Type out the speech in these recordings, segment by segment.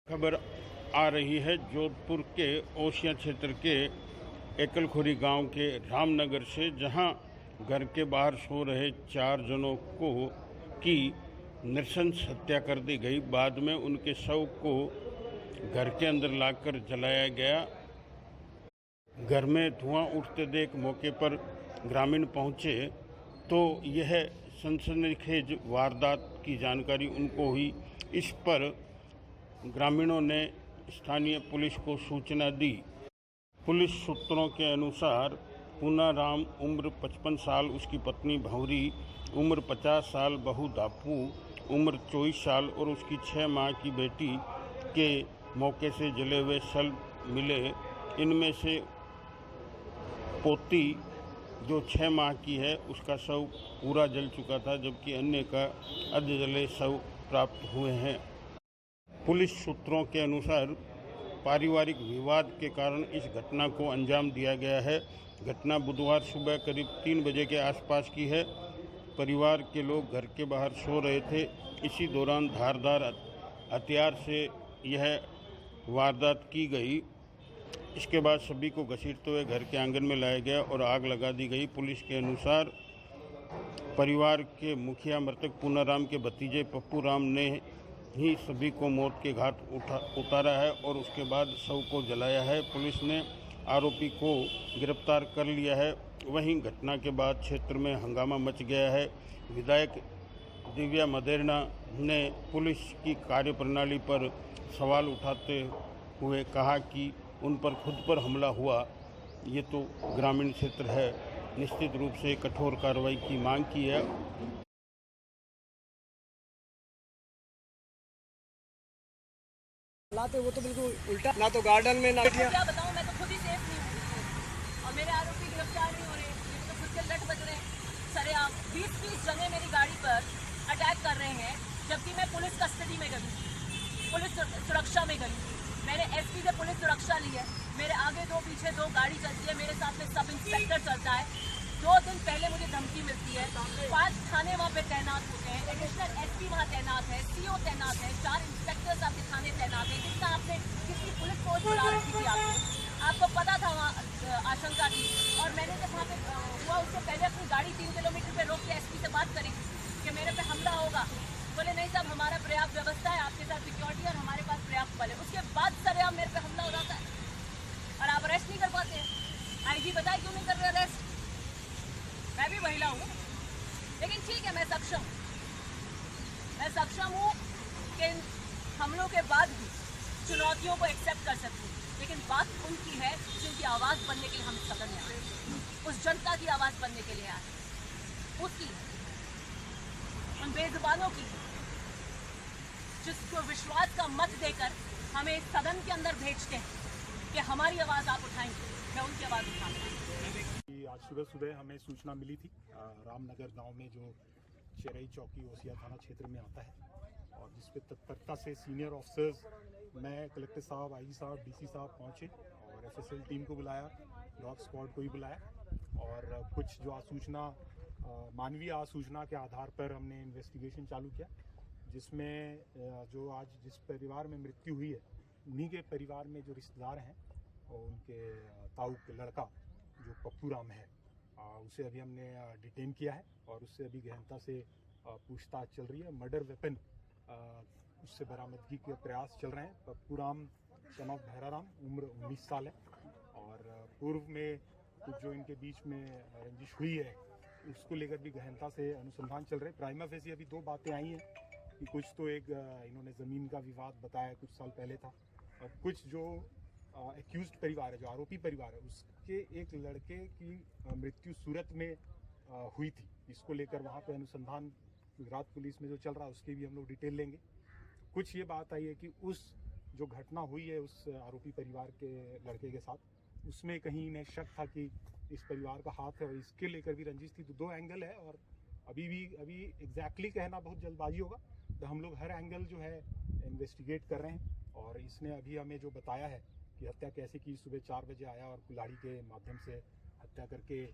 खबर आ रही है जोधपुर के ओसिया क्षेत्र के एकलखोरी गांव के रामनगर से, जहां घर के बाहर सो रहे 4 जनों को की नृशंस हत्या कर दी गई। बाद में उनके शव को घर के अंदर लाकर जलाया गया। घर में धुआं उठते देख मौके पर ग्रामीण पहुंचे तो यह सनसनीखेज वारदात की जानकारी उनको हुई। इस पर ग्रामीणों ने स्थानीय पुलिस को सूचना दी। पुलिस सूत्रों के अनुसार पूनाराम उम्र 55 साल, उसकी पत्नी भंवरी उम्र 50 साल, बहू दापू उम्र 24 साल और उसकी 6 माह की बेटी के मौके से जले हुए शव मिले। इनमें से पोती जो 6 माह की है उसका शव पूरा जल चुका था, जबकि अन्य का अर्ध जले शव प्राप्त हुए हैं। पुलिस सूत्रों के अनुसार पारिवारिक विवाद के कारण इस घटना को अंजाम दिया गया है। घटना बुधवार सुबह करीब 3 बजे के आसपास की है। परिवार के लोग घर के बाहर सो रहे थे। इसी दौरान धारदार हथियार से यह वारदात की गई। इसके बाद सभी को घसीटते हुए घर के आंगन में लाया गया और आग लगा दी गई। पुलिस के अनुसार परिवार के मुखिया मृतक पूनाराम के भतीजे पप्पू राम ने ही सभी को मौत के घाट उतारा है और उसके बाद शव को जलाया है। पुलिस ने आरोपी को गिरफ्तार कर लिया है। वहीं घटना के बाद क्षेत्र में हंगामा मच गया है। विधायक दिव्या मदेरणा ने पुलिस की कार्यप्रणाली पर सवाल उठाते हुए कहा कि उन पर खुद पर हमला हुआ। ये तो ग्रामीण क्षेत्र है, निश्चित रूप से कठोर कार्रवाई की मांग की है। लाते वो तो बिल्कुल उल्टा, ना तो गार्डन में ना क्या बताऊं, मैं तो खुद ही सेफ नहीं हूँ और मेरे आरोपी गिरफ्तार नहीं हो रहे। मेरे तो खुद के लट बज रहे हैं सरेआम। 20-20 जगह मेरी गाड़ी पर अटैक कर रहे हैं, जबकि मैं पुलिस कस्टडी में गई, पुलिस सुरक्षा में गई। मैंने एसपी से पुलिस सुरक्षा ली है। मेरे आगे 2 पीछे 2 गाड़ी चलती है। मेरे साथ में सब इंस्पेक्टर चलता है। 2 दिन पहले मुझे धमकी मिलती है। 5 थाने वहाँ पे तैनात होते हैं। एडिशनल एसपी वहाँ तैनात है, सीओ तैनात है, 4 इंस्पेक्टर्स आपके थाने तैनात है। जितना आपने किसी पुलिस फोर्स बुला रखी थी आपको पता था वहाँ आशंका की। और मैंने जब वहाँ पे हुआ उससे पहले अपनी गाड़ी 3 किलोमीटर पे रोक के एसपी से बात करी कि मेरे पे हमला होगा। बोले नहीं साहब, हमारा पर्याप्त व्यवस्था है, आपके साथ सिक्योरिटी और हमारे पास पर्याप्त बल है। उसके बाद सरेआम मेरे पे हमला हो जाता है और आप अरेस्ट नहीं कर पाते। आईजी बताए क्यों नहीं कर रहे अरेस्ट? मैं भी महिला हूँ, लेकिन ठीक है, मैं सक्षम हूँ कि इन हमलों के बाद भी चुनौतियों को एक्सेप्ट कर सकती हूँ। लेकिन बात उनकी है जिनकी आवाज़ बनने के लिए हम सदन में आए, उस जनता की आवाज़ बनने के लिए आए, उसकी, उन बेजुबानों की, जिसको विश्वास का मत देकर हमें सदन के अंदर भेजते हैं कि हमारी आवाज़ आप उठाएंगे। मैं उनकी आवाज़ उठाऊंगी। आज सुबह हमें सूचना मिली थी रामनगर गांव में, जो चेरई चौकी ओसिया थाना क्षेत्र में आता है, और जिस पे तत्परता से सीनियर ऑफिसर्स, मैं, कलेक्टर साहब, आईजी साहब, डीसी साहब पहुंचे और एफएसएल टीम को बुलाया, डॉग स्क्वाड को भी बुलाया और कुछ जो आसूचना, मानवीय आसूचना के आधार पर हमने इन्वेस्टिगेशन चालू किया, जिसमें जो आज जिस परिवार में मृत्यु हुई है उन्हीं के परिवार में जो रिश्तेदार हैं और उनके ताऊ के लड़का जो पप्पू राम है, उसे अभी हमने डिटेन किया है और उससे अभी गहनता से पूछताछ चल रही है। मर्डर वेपन उससे बरामदगी के प्रयास चल रहे हैं। पप्पू राम सन ऑफ भैराराम, उम्र 19 साल है और पूर्व में कुछ जो इनके बीच में रंजिश हुई है उसको लेकर भी गहनता से अनुसंधान चल रहे हैं। प्राइमा फेसी अभी 2 बातें आई हैं कि कुछ तो एक इन्होंने ज़मीन का विवाद बताया कुछ साल पहले था, और कुछ जो एक्यूज्ड परिवार है, जो आरोपी परिवार है, उसके एक लड़के की मृत्यु सूरत में हुई थी। इसको लेकर वहाँ पे अनुसंधान गुजरात पुलिस में जो चल रहा है उसकी भी हम लोग डिटेल लेंगे। कुछ ये बात आई है कि उस जो घटना हुई है उस आरोपी परिवार के लड़के के साथ, उसमें कहीं इन्हें शक था कि इस परिवार का हाथ है और इसके लेकर भी रंजिश थी। तो 2 एंगल है और अभी एग्जैक्टली कहना बहुत जल्दबाजी होगा, तो हम लोग हर एंगल जो है इन्वेस्टिगेट कर रहे हैं। और इसने अभी हमें जो बताया है कि हत्या कैसे की, सुबह 4 बजे आया और कुल्हाड़ी के माध्यम से हत्या करके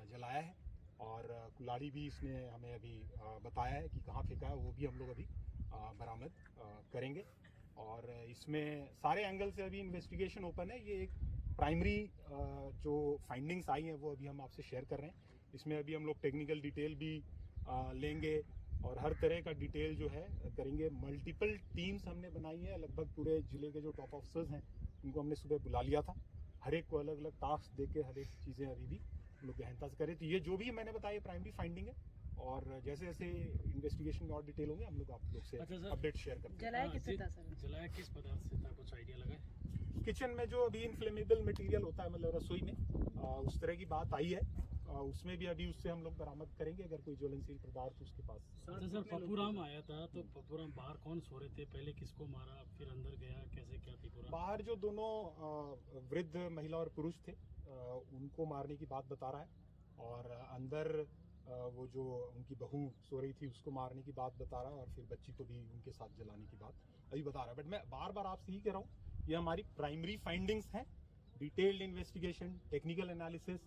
जलाया है, और कुल्हाड़ी भी इसने हमें अभी बताया है कि कहाँ फेंका है, वो भी हम लोग अभी बरामद करेंगे। और इसमें सारे एंगल से अभी इन्वेस्टिगेशन ओपन है। ये एक प्राइमरी जो फाइंडिंग्स आई हैं वो अभी हम आपसे शेयर कर रहे हैं। इसमें अभी हम लोग टेक्निकल डिटेल भी लेंगे और हर तरह का डिटेल जो है करेंगे। मल्टीपल टीम्स हमने बनाई है, लगभग पूरे जिले के जो टॉप ऑफिसर्स हैं उनको हमने सुबह बुला लिया था। हर एक को अलग अलग टास्क दे के हर एक चीज़ें अभी भी हम लोग गहनता से करें। तो ये जो भी मैंने बताया प्राइमरी फाइंडिंग है और जैसे जैसे इन्वेस्टिगेशन में और डिटेल होंगे हम लोग आप लोग से अपडेट शेयर करते हैं। जलाया किससे था सर? जलाया किस पदार्थ से था, कुछ आइडिया लगा है? किचन में जो अभी इन्फ्लेमेबल मटेरियल होता है, मतलब रसोई में उस तरह की बात आई है। उसमें भी अभी उससे हम लोग बरामद करेंगे अगर कोई ज्वलनशील पदार्थ उसके पास। अच्छा सर, पप्पूराम आया था तो पप्पूराम बाहर कौन सो रहे थे, पहले किसको मारा, फिर अंदर गया, कैसे क्या थी पूरा? बाहर जो दोनों वृद्ध महिला और पुरुष थे उनको मारने की बात बता रहा है और अंदर वो जो उनकी बहू सो रही थी उसको मारने की बात बता रहा है और फिर बच्ची को भी उनके साथ जलाने की बात अभी बता रहा है। बट मैं बार बार आपसे ही कह रहा हूँ ये हमारी प्राइमरी फाइंडिंग्स हैं। Detailed investigation, technical analysis,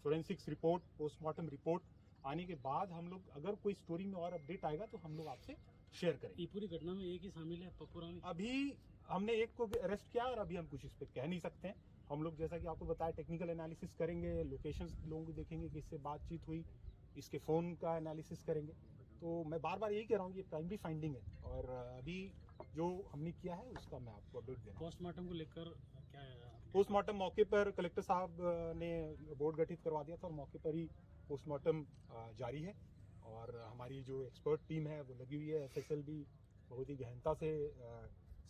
forensics report, postmortem report आने के बाद हम लोग अगर कोई स्टोरी में और अपडेट आएगा तो हम लोग आपसे शेयर करेंगे। ये पूरी घटना में एक ही शामिल है, पप्पूराम? अभी हमने एक को अरेस्ट किया और अभी हम कुछ इस पर कह नहीं सकते हैं। हम लोग जैसा कि आपको बताया टेक्निकल एनालिसिस करेंगे, लोकेशंस लोगों को देखेंगे कि इससे बातचीत हुई, इसके फ़ोन का एनालिसिस करेंगे। तो मैं बार बार यही कह रहा हूँ कि ये प्राइमरी फाइंडिंग है और अभी जो हमने किया है उसका मैं आपको अपडेट दे रहा हूँ। पोस्टमार्टम को लेकर क्या है? पोस्टमार्टम मौके पर कलेक्टर साहब ने बोर्ड गठित करवा दिया था और मौके पर ही पोस्टमार्टम जारी है और हमारी जो एक्सपर्ट टीम है वो लगी हुई है। एफएसएल भी बहुत ही गहनता से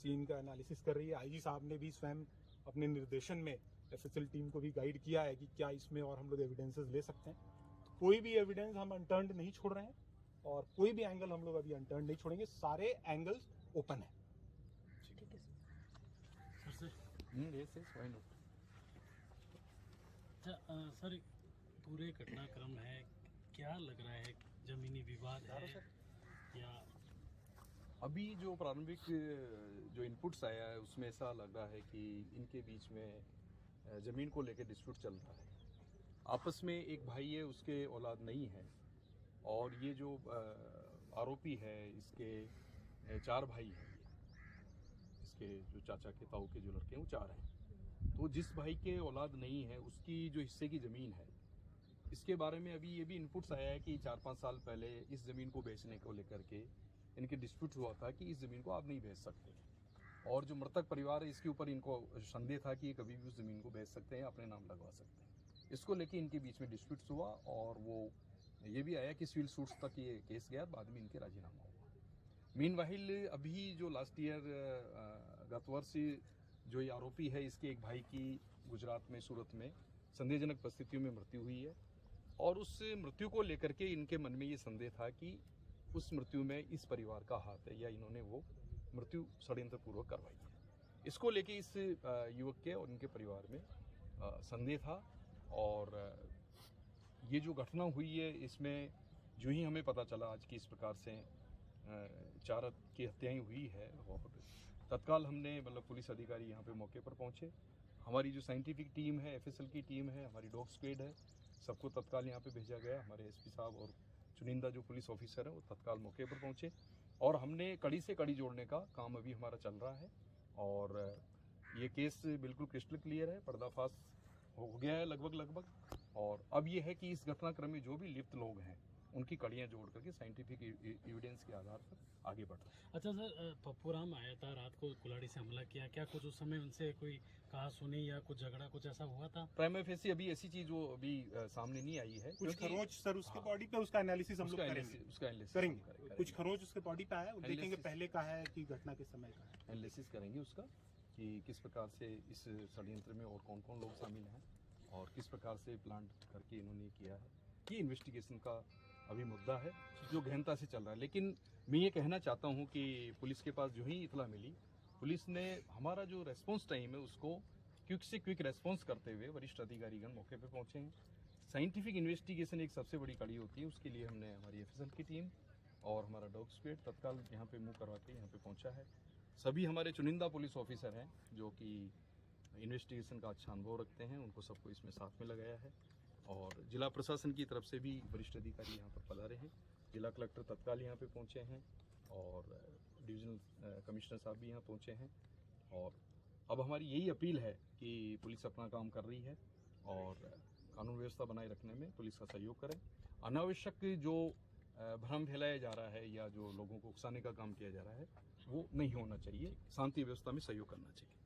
सीन का एनालिसिस कर रही है। आईजी साहब ने भी स्वयं अपने निर्देशन में एफएसएल टीम को भी गाइड किया है कि क्या इसमें और हम लोग एविडेंसेस ले सकते हैं। तो कोई भी एविडेंस हम अनटर्न्ड नहीं छोड़ रहे हैं और कोई भी एंगल हम लोग अभी अनटर्न्ड नहीं छोड़ेंगे। सारे एंगल्स ओपन है। ठीक है सर। अच्छा सर, पूरे घटनाक्रम है, क्या लग रहा है, जमीनी विवाद है या? अभी जो प्रारंभिक जो इनपुट्स आया है उसमें ऐसा लग रहा है कि इनके बीच में ज़मीन को लेकर डिस्प्यूट चल रहा है। आपस में एक भाई है, उसके औलाद नहीं है और ये जो आरोपी है इसके 4 भाई हैं। इसके जो चाचा के ताऊ के जो लड़के हैं वो 4 हैं। तो जिस भाई के औलाद नहीं है उसकी जो हिस्से की ज़मीन है इसके बारे में अभी ये भी इनपुट्स आया है कि 4-5 साल पहले इस ज़मीन को बेचने को लेकर के इनके डिस्प्यूट हुआ था कि इस ज़मीन को आप नहीं बेच सकते और जो मृतक परिवार है इसके ऊपर इनको संदेह था कि ये कभी भी उस ज़मीन को बेच सकते हैं, अपने नाम लगवा सकते हैं। इसको लेके इनके बीच में डिस्प्यूट्स हुआ और वो ये भी आया कि सिविल सूट्स तक ये केस गया, बाद में इनके राजीनामा हुआ। मीनवाइल अभी जो लास्ट ईयर गत वर्ष जो ये आरोपी है इसके एक भाई की गुजरात में सूरत में संदेहजनक परिस्थितियों में मृत्यु हुई है और उस मृत्यु को लेकर के इनके मन में ये संदेह था कि उस मृत्यु में इस परिवार का हाथ है या इन्होंने वो मृत्यु षड्यंत्र पूर्वक करवाई है। इसको लेके इस युवक के और इनके परिवार में संदेह था और ये जो घटना हुई है इसमें जो ही हमें पता चला आज की इस प्रकार से 4 की हत्याएं हुई है और तत्काल हमने मतलब पुलिस अधिकारी यहाँ पे मौके पर पहुँचे। हमारी जो साइंटिफिक टीम है, एफएसएल की टीम है, हमारी डॉग स्क्वाड है, सबको तत्काल यहाँ पे भेजा गया। हमारे एसपी साहब और चुनिंदा जो पुलिस ऑफिसर हैं वो तत्काल मौके पर पहुँचे और हमने कड़ी से कड़ी जोड़ने का काम अभी हमारा चल रहा है और ये केस बिल्कुल क्रिस्टल क्लियर है, पर्दाफाश हो गया है लगभग और अब ये है कि इस घटनाक्रम में जो भी लिप्त लोग हैं उनकी कड़ियाँ जोड़ करके साइंटिफिक एविडेंस के आधार पर आगे बढ़ रहे हैं। अच्छा सर, पप्पूराम आया था रात को, कुल्हाड़ी से हमला किया, क्या कुछ उस समय उनसे कोई कहा सुनी या कुछ झगड़ा कुछ ऐसा हुआ था? प्राइमा फेसी अभी ऐसी चीज वो अभी सामने नहीं आई है। कुछ खरोच सर उसके बॉडी पे उसका एनालिसिस हम लोग करेंगे। कुछ खरोच उसके बॉडी पे आया, देखेंगे पहले का है कि घटना के समय का है। एनालिसिस करेंगे उसका कि किस प्रकार से इस षड्यंत्र में और कौन कौन लोग शामिल हैं और किस प्रकार से प्लान करके इन्होंने किया है। ये इन्वेस्टिगेशन का अभी मुद्दा है जो गहनता से चल रहा है। लेकिन मैं ये कहना चाहता हूँ कि पुलिस के पास जो ही इतला मिली, पुलिस ने हमारा जो रेस्पॉन्स टाइम है उसको क्विक से क्विक रेस्पॉन्स करते हुए वरिष्ठ अधिकारीगण मौके पे पहुँचे हैं। साइंटिफिक इन्वेस्टिगेशन एक सबसे बड़ी कड़ी होती है, उसके लिए हमने हमारी एफएसएल की टीम और हमारा डॉग स्क्वाड तत्काल यहाँ पे मूव करवा के यहाँ पे पहुँचा है। सभी हमारे चुनिंदा पुलिस ऑफिसर हैं जो कि इन्वेस्टिगेशन का अच्छा अनुभव रखते हैं, उनको सबको इसमें साथ में लगाया है और जिला प्रशासन की तरफ से भी वरिष्ठ अधिकारी यहाँ पर पधारे हैं। जिला कलेक्टर तत्काल यहाँ पे पहुँचे हैं और डिविजनल कमिश्नर साहब भी यहाँ पहुँचे हैं। और अब हमारी यही अपील है कि पुलिस अपना काम कर रही है और कानून व्यवस्था बनाए रखने में पुलिस का सहयोग करें। अनावश्यक जो भ्रम फैलाया जा रहा है या जो लोगों को उकसाने का काम किया जा रहा है वो नहीं होना चाहिए। शांति व्यवस्था में सहयोग करना चाहिए।